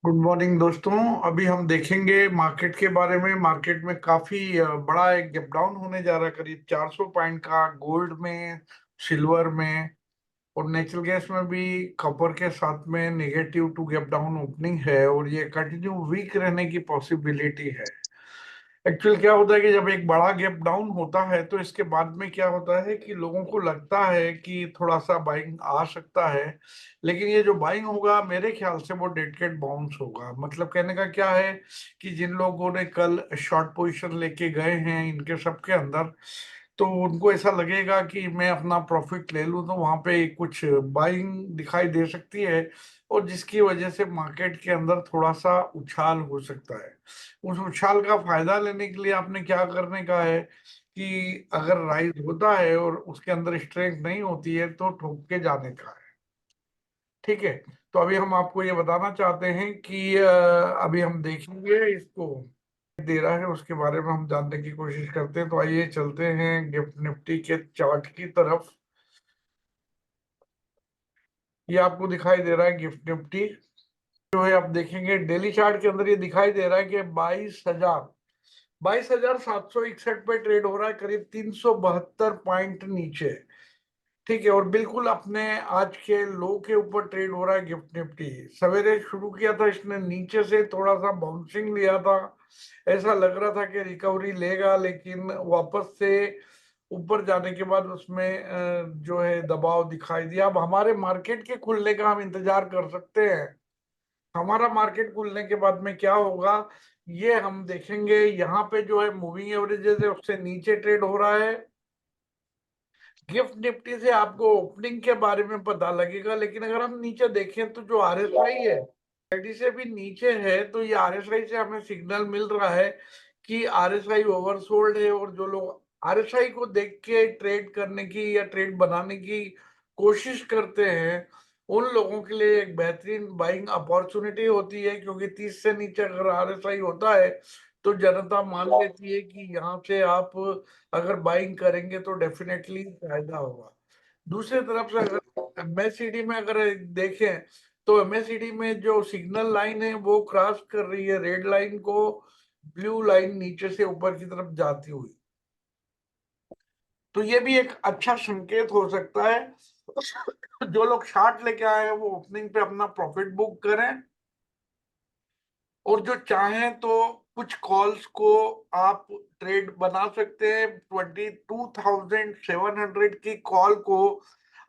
Good morning दोस्तों। अभी हम देखेंगे मार्केट के बारे में। मार्केट में काफी बड़ा एक गैप डाउन होने जा रहा है, करीब 400 पॉइंट का, गोल्ड में, सिल्वर में और नेचुरल गैस में भी। कॉपर के साथ में negative to gap down opening है और ये कंटिन्यू वीक रहने की पॉसिबिलिटी है। एक्चुअल क्या होता है कि जब एक बड़ा गैप डाउन होता है तो इसके बाद में क्या होता है कि लोगों को लगता है कि थोड़ा सा बाइंग आ सकता है। लेकिन ये जो बाइंग होगा मेरे ख्याल से वो डेडकेट बाउंस होगा। मतलब कहने का क्या है कि जिन लोगों ने कल शॉर्ट पोजीशन लेके गए हैं इनके सबके अंदर, तो उनको ऐसा लगेगा कि मैं अपना प्रॉफिट ले लूं, तो वहां पे कुछ बाइंग दिखाई दे सकती है और जिसकी वजह से मार्केट के अंदर थोड़ा सा उछाल हो सकता है। उस उछाल का फायदा लेने के लिए आपने क्या करने का है कि अगर राइज होता है और उसके अंदर स्ट्रेंथ नहीं होती है तो ठोक के जाने का है। ठीक है। तो अभी हम आपको ये बताना चाहते हैं कि अभी हम देखेंगे इसको दे रहा है, उसके बारे में हम जानने की कोशिश करते हैं। तो आइए चलते हैं गिफ्ट निफ्टी के चार्ट की तरफ। ये आपको दिखाई दे रहा है गिफ्ट निफ्टी जो है। आप देखेंगे डेली चार्ट के अंदर ये दिखाई दे रहा है कि 22,761 पे ट्रेड हो रहा है, करीब 372 पॉइंट नीचे। ठीक है। और बिल्कुल अपने आज के लो के ऊपर ट्रेड हो रहा है गिफ्ट निफ्टी। सवेरे शुरू किया था इसने नीचे से, थोड़ा सा बाउंसिंग लिया था, ऐसा लग रहा था कि रिकवरी लेगा, लेकिन वापस से ऊपर जाने के बाद उसमें जो है दबाव दिखाई दिया। अब हमारे मार्केट के खुलने का हम इंतजार कर सकते हैं। हमारा मार्केट खुलने के बाद में क्या होगा ये हम देखेंगे। यहाँ पे जो है मूविंग एवरेजेस है उससे नीचे ट्रेड हो रहा है। गिफ्ट निफ्टी से आपको ओपनिंग के बारे में पता लगेगा, लेकिन अगर हम नीचे देखें तो जो आरएसआई है आईडी से भी नीचे है, तो ये आरएसआई से हमें सिग्नल मिल रहा है कि आरएसआई ओवरसोल्ड है। और जो लोग आरएसआई को देख के ट्रेड करने की या ट्रेड बनाने की कोशिश करते हैं उन लोगों के लिए एक बेहतरीन बाइंग अपॉर्चुनिटी होती है, क्योंकि 30 से नीचे अगर आरएसआई होता है तो जनता मान लेती है कि यहाँ से आप अगर बाइंग करेंगे तो डेफिनेटली फायदा होगा। दूसरी तरफ से अगर एमएससीडी में अगर देखें तो एमएससीडी में जो सिग्नल लाइन है वो क्रॉस कर रही है रेड लाइन को, ब्लू लाइन नीचे से ऊपर की तरफ जाती हुई। तो ये भी एक अच्छा संकेत हो सकता है। जो लोग शार्ट लेके आए हैं वो ओपनिंग पे अपना प्रॉफिट बुक करें, और जो चाहें तो कुछ कॉल्स को आप ट्रेड बना सकते हैं। 22,700 की कॉल को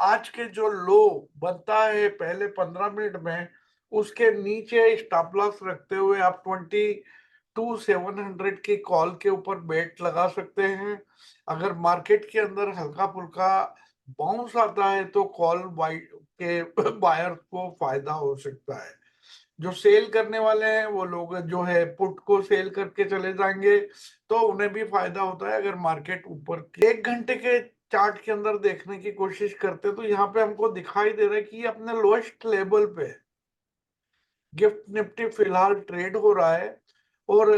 आज के जो लो बनता है पहले 15 मिनट में उसके नीचे स्टॉप लॉस रखते हुए आप 22,700 की कॉल के ऊपर बेट लगा सकते हैं। अगर मार्केट के अंदर हल्का फुल्का बाउंस आता है तो कॉल बाई के बायर्स को फायदा हो सकता है। जो सेल करने वाले हैं वो लोग जो है पुट को सेल करके चले जाएंगे, तो उन्हें भी फायदा होता है। अगर मार्केट ऊपर के 1 घंटे के चार्ट के अंदर देखने की कोशिश करते हैं तो यहाँ पे हमको दिखाई दे रहा है कि ये अपने लोएस्ट लेवल पे गिफ्ट निफ्टी फिलहाल ट्रेड हो रहा है। और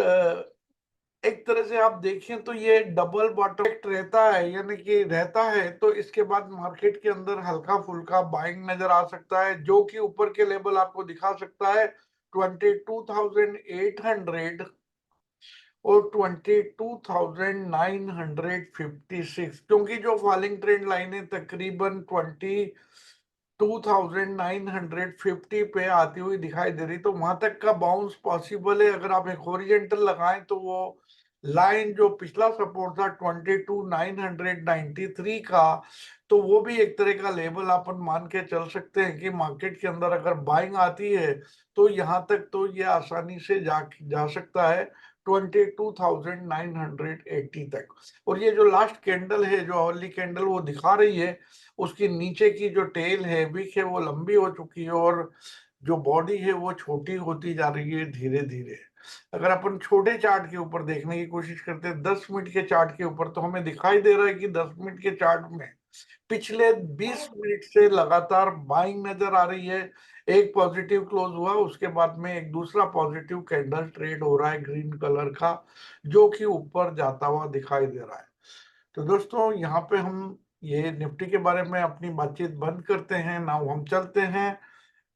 एक तरह से आप देखें तो ये डबल बॉटम रहता है, यानी कि रहता है तो इसके बाद मार्केट के अंदर हल्का फुल्का बाइंग नजर आ सकता है, जो कि ऊपर के लेवल आपको दिखा सकता है 22,800 और 22,956। क्योंकि जो फॉलिंग ट्रेंड लाइन है तकरीबन 22,950 पे आती हुई दिखाई दे रही, तो वहां तक का बाउंस पॉसिबल है। अगर आप एक हॉरिजॉन्टल लगाएं तो वो लाइन जो पिछला सपोर्ट था 22,993 का, तो वो भी एक तरह का लेवल अपन मान के चल सकते हैं कि मार्केट के अंदर अगर बाइंग आती है तो यहाँ तक तो ये आसानी से जा सकता है 22,980 तक। और ये जो लास्ट कैंडल है, जो अर्ली कैंडल वो दिखा रही है, उसकी नीचे की जो टेल है विक है वो लंबी हो चुकी है और जो बॉडी है वो छोटी होती जा रही है धीरे धीरे। अगर अपन छोटे चार्ट के ऊपर देखने की कोशिश करते हैं 10 मिनट के चार्ट के ऊपर, तो हमें दिखाई दे रहा है कि 10 मिनट के चार्ट में पिछले 20 मिनट से लगातार बाइंग नजर आ रही है। एक पॉजिटिव क्लोज हुआ, उसके बाद में एक दूसरा पॉजिटिव कैंडल ट्रेड हो रहा है ग्रीन कलर का, जो कि ऊपर जाता हुआ दिखाई दे रहा है। तो दोस्तों यहाँ पे हम ये निफ्टी के बारे में अपनी बातचीत बंद करते हैं। नाउ हम चलते हैं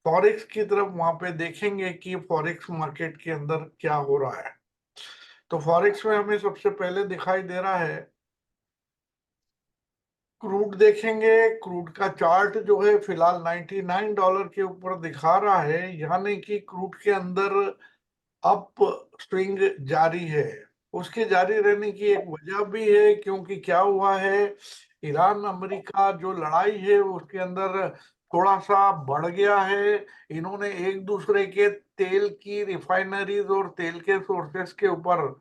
फॉरेक्स की तरफ वहां पे देखेंगे कि फॉरेक्स मार्केट के अंदर क्या हो रहा है। तो फॉरेक्स में हमें सबसे पहले दिखाई दे रहा है, क्रूड देखेंगे। क्रूड का चार्ट जो है फिलहाल $99 के ऊपर दिखा रहा है, यानी कि क्रूड के अंदर अप स्विंग जारी है। उसके जारी रहने की एक वजह भी है, क्योंकि क्या हुआ है, ईरान अमेरिका जो लड़ाई है उसके अंदर थोड़ा सा बढ़ गया है। इन्होंने एक दूसरे के तेल की रिफाइनरीज और तेल के सोर्सेस के ऊपर,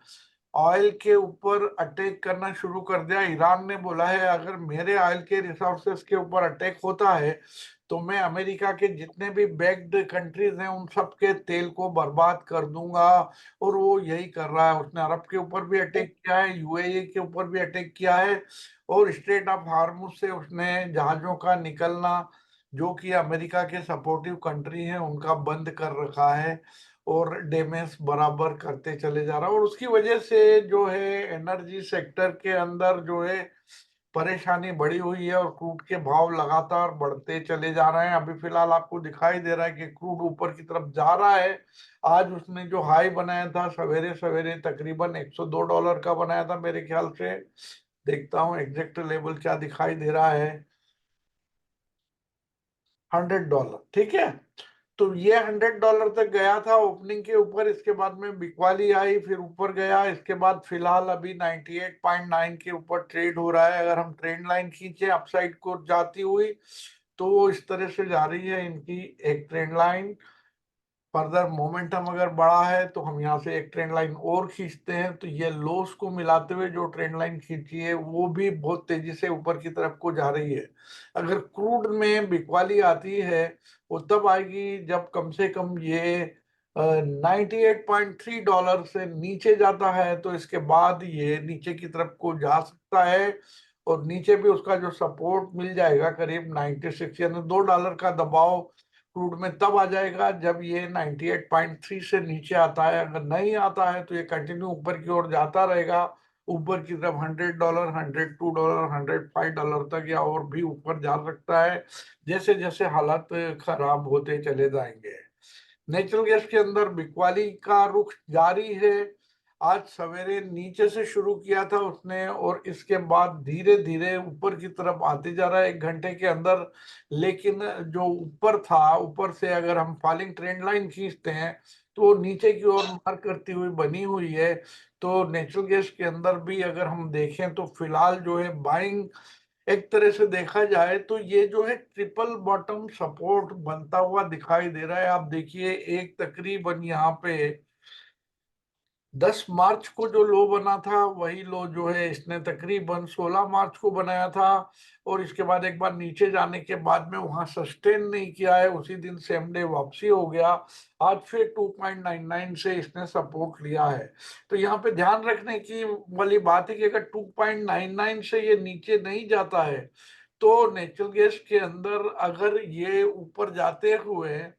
ऑयल के ऊपर अटैक करना शुरू कर दिया। ईरान ने बोला है अगर मेरे ऑयल के रिसोर्सेस के ऊपर अटैक होता है तो मैं अमेरिका के जितने भी बैक्ड कंट्रीज हैं उन सब के तेल को बर्बाद कर दूंगा। और वो यही कर रहा है। उसने अरब के ऊपर भी अटैक किया है, यूएई के ऊपर भी अटैक किया है, और स्ट्रेट ऑफ हार्मुज से उसने जहाजों का निकलना, जो कि अमेरिका के सपोर्टिव कंट्री हैं, उनका बंद कर रखा है और डैमेज बराबर करते चले जा रहा है। और उसकी वजह से जो है एनर्जी सेक्टर के अंदर जो है परेशानी बढ़ी हुई है और क्रूड के भाव लगातार बढ़ते चले जा रहे हैं। अभी फिलहाल आपको दिखाई दे रहा है कि क्रूड ऊपर की तरफ जा रहा है। आज उसने जो हाई बनाया था सवेरे सवेरे तकरीबन $102 का बनाया था मेरे ख्याल से। देखता हूँ एग्जैक्ट लेवल क्या दिखाई दे रहा है, $100। ठीक है, तो ये $100 तक गया था ओपनिंग के ऊपर। इसके बाद में बिकवाली आई, फिर ऊपर गया। इसके बाद फिलहाल अभी 98.9 के ऊपर ट्रेड हो रहा है। अगर हम ट्रेंड लाइन खींचे अपसाइड को जाती हुई, तो वो इस तरह से जा रही है इनकी एक ट्रेंड लाइन। फर्दर मोमेंटम अगर बढ़ा है तो हम यहाँ से एक ट्रेंड लाइन और खींचते हैं, तो ये लोस को मिलाते हुए जो ट्रेंड लाइन खींची है वो भी बहुत तेजी से ऊपर की तरफ को जा रही है। अगर क्रूड में बिकवाली आती है वो तब आएगी जब कम से कम ये $98.3 से नीचे जाता है, तो इसके बाद ये नीचे की तरफ को जा सकता है। और नीचे भी उसका जो सपोर्ट मिल जाएगा करीब 96, यानी $2 का दबाव क्रूड में तब आ जाएगा जब ये 98.3 से नीचे आता है। अगर नहीं आता है तो ये कंटिन्यू ऊपर की ओर जाता रहेगा, ऊपर की तरफ $100, $102, $105 तक, या और भी ऊपर जा सकता है जैसे जैसे हालात खराब होते चले जाएंगे। नेचुरल गैस के अंदर बिकवाली का रुख जारी है। आज सवेरे नीचे से शुरू किया था उसने और इसके बाद धीरे धीरे ऊपर की तरफ आते जा रहा है 1 घंटे के अंदर। लेकिन जो ऊपर था, ऊपर से अगर हम फॉलिंग ट्रेंड लाइन खींचते हैं तो वो नीचे की ओर मार करती हुई बनी हुई है। तो नेचुरल गैस के अंदर भी अगर हम देखें तो फिलहाल जो है बाइंग, एक तरह से देखा जाए तो ये जो है ट्रिपल बॉटम सपोर्ट बनता हुआ दिखाई दे रहा है। आप देखिए एक तकरीबन यहाँ पे 10 मार्च को जो लो बना था वही लो जो है इसने तकरीबन 16 मार्च को बनाया था। और इसके बाद एक बार नीचे जाने के बाद में वहां सस्टेन नहीं किया है, उसी दिन सेम डे वापसी हो गया। आज फिर 2.99 से इसने सपोर्ट लिया है। तो यहाँ पे ध्यान रखने की वाली बात है कि अगर 2.99 से ये नीचे नहीं जाता है तो नेचुरल गैस के अंदर अगर ये ऊपर जाते हुए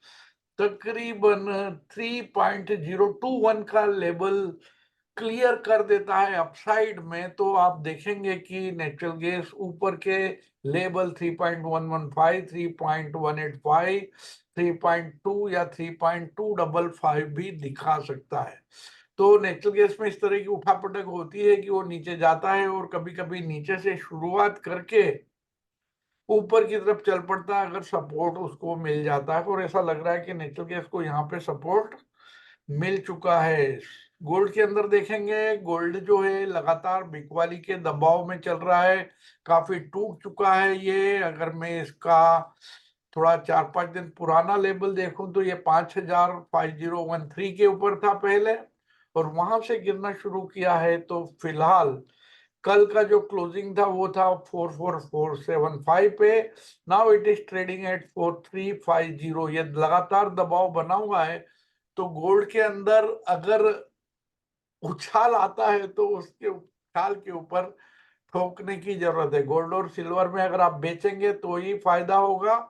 तकरीबन 3.021 का लेवल क्लियर कर देता है अपसाइड में, तो आप देखेंगे कि नेचुरल गैस ऊपर के लेवल 3.115, 3.185, 3.2 या 3.255 भी दिखा सकता है। तो नेचुरल गैस में इस तरह की उठापटक होती है कि वो नीचे जाता है और कभी कभी नीचे से शुरुआत करके ऊपर की तरफ चल पड़ता है अगर सपोर्ट उसको मिल जाता है। और ऐसा लग रहा है कि नेचुरल गैस को यहाँ पे सपोर्ट मिल चुका है। गोल्ड के अंदर देखेंगे, गोल्ड जो है लगातार बिकवाली के दबाव में चल रहा है, काफी टूट चुका है ये। अगर मैं इसका थोड़ा 4-5 दिन पुराना लेवल देखूं तो ये 5,5013 के ऊपर था पहले, और वहां से गिरना शुरू किया है। तो फिलहाल कल का जो क्लोजिंग था वो था 44475 पे। Now it is trading at 4350। ये लगातार दबाव बना हुआ है। तो गोल्ड के अंदर अगर उछाल आता है तो उसके उछाल के ऊपर ठोकने की जरूरत है। गोल्ड और सिल्वर में अगर आप बेचेंगे तो ही फायदा होगा,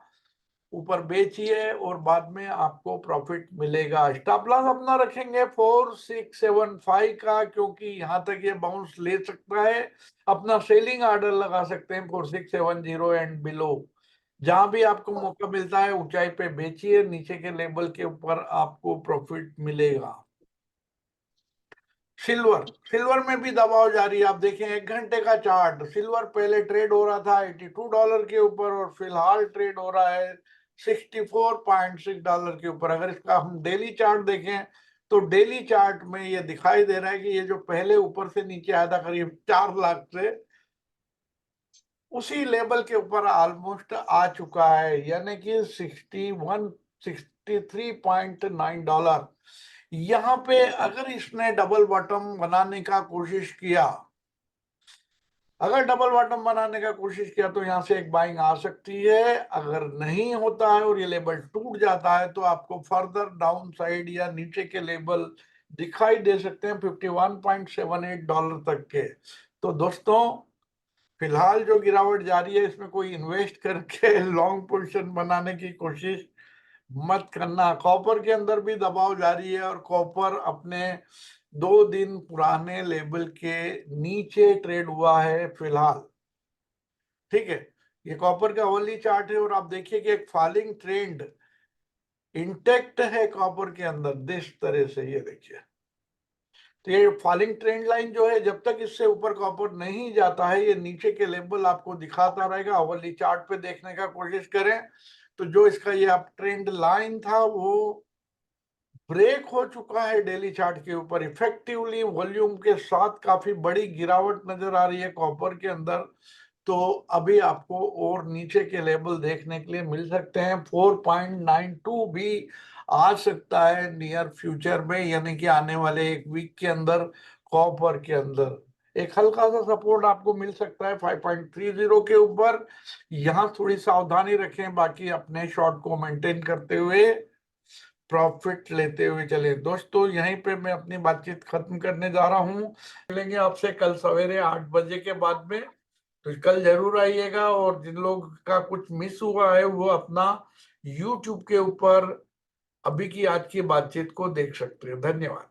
ऊपर बेचिए और बाद में आपको प्रॉफिट मिलेगा। स्टॉप लॉस अपना रखेंगे 4675 का, क्योंकि यहां तक ये बाउंस ले सकता है। अपना सेलिंग ऑर्डर लगा सकते हैं 4670 एंड बिलो। जहां भी आपको मौका मिलता है ऊंचाई पे बेचिए, नीचे के लेवल के ऊपर आपको प्रॉफिट मिलेगा। सिल्वर, सिल्वर में भी दबाव जारी है। आप देखें 1 घंटे का चार्ट, सिल्वर पहले ट्रेड हो रहा था $82 के ऊपर और फिलहाल ट्रेड हो रहा है $64.6 के ऊपर। अगर इसका हम डेली चार्ट देखें तो डेली चार्ट में ये दिखाई दे रहा है कि ये जो पहले ऊपर से नीचे आया था करीब 4 लाख से, उसी लेवल के ऊपर ऑलमोस्ट आ चुका है, यानी कि $63.9। यहाँ पे अगर इसने डबल बॉटम बनाने का कोशिश किया, अगर डबल बॉटम बनाने का कोशिश किया तो यहाँ से एक बाइंग आ सकती है। अगर नहीं होता है और ये लेवल टूट जाता है तो आपको फर्दर डाउन साइड या नीचे के लेवल दिखाई दे सकते हैं $51.78 तक के। तो दोस्तों, फिलहाल जो गिरावट जारी है इसमें कोई इन्वेस्ट करके लॉन्ग पोजीशन बनाने की कोशिश मत करना। कॉपर के अंदर भी दबाव जारी है और कॉपर अपने 2 दिन पुराने लेवल के नीचे ट्रेड हुआ है फिलहाल। ठीक है, ये कॉपर का होली चार्ट है और आप देखिए कि एक फॉलिंग ट्रेंड इंटेक्ट है कॉपर के अंदर इस तरह से, ये देखिए। तो ये फॉलिंग ट्रेंड लाइन जो है, जब तक इससे ऊपर कॉपर नहीं जाता है ये नीचे के लेवल आपको दिखाता रहेगा। अवली चार्ट पे देखने का कोशिश करें तो जो इसका ये अप ट्रेंड लाइन था वो ब्रेक हो चुका है डेली चार्ट के ऊपर। इफेक्टिवली वॉल्यूम के साथ काफी बड़ी गिरावट नजर आ रही है कॉपर के अंदर। तो अभी आपको और नीचे के लेवल देखने के लिए मिल सकते हैं। 4.92 भी आ सकता है नियर फ्यूचर में, यानी कि आने वाले 1 वीक के अंदर कॉपर के अंदर एक हल्का सा सपोर्ट आपको मिल सकता है 5.30 के ऊपर। यहाँ थोड़ी सावधानी रखें, बाकी अपने शॉर्ट को मेंटेन करते हुए प्रॉफिट लेते हुए चले। दोस्तों, यहीं पे मैं अपनी बातचीत खत्म करने जा रहा हूँ। मिलेंगे आपसे कल सवेरे 8 बजे के बाद में। तो कल जरूर आइएगा, और जिन लोग का कुछ मिस हुआ है वो अपना YouTube के ऊपर अभी की आज की बातचीत को देख सकते हैं। धन्यवाद।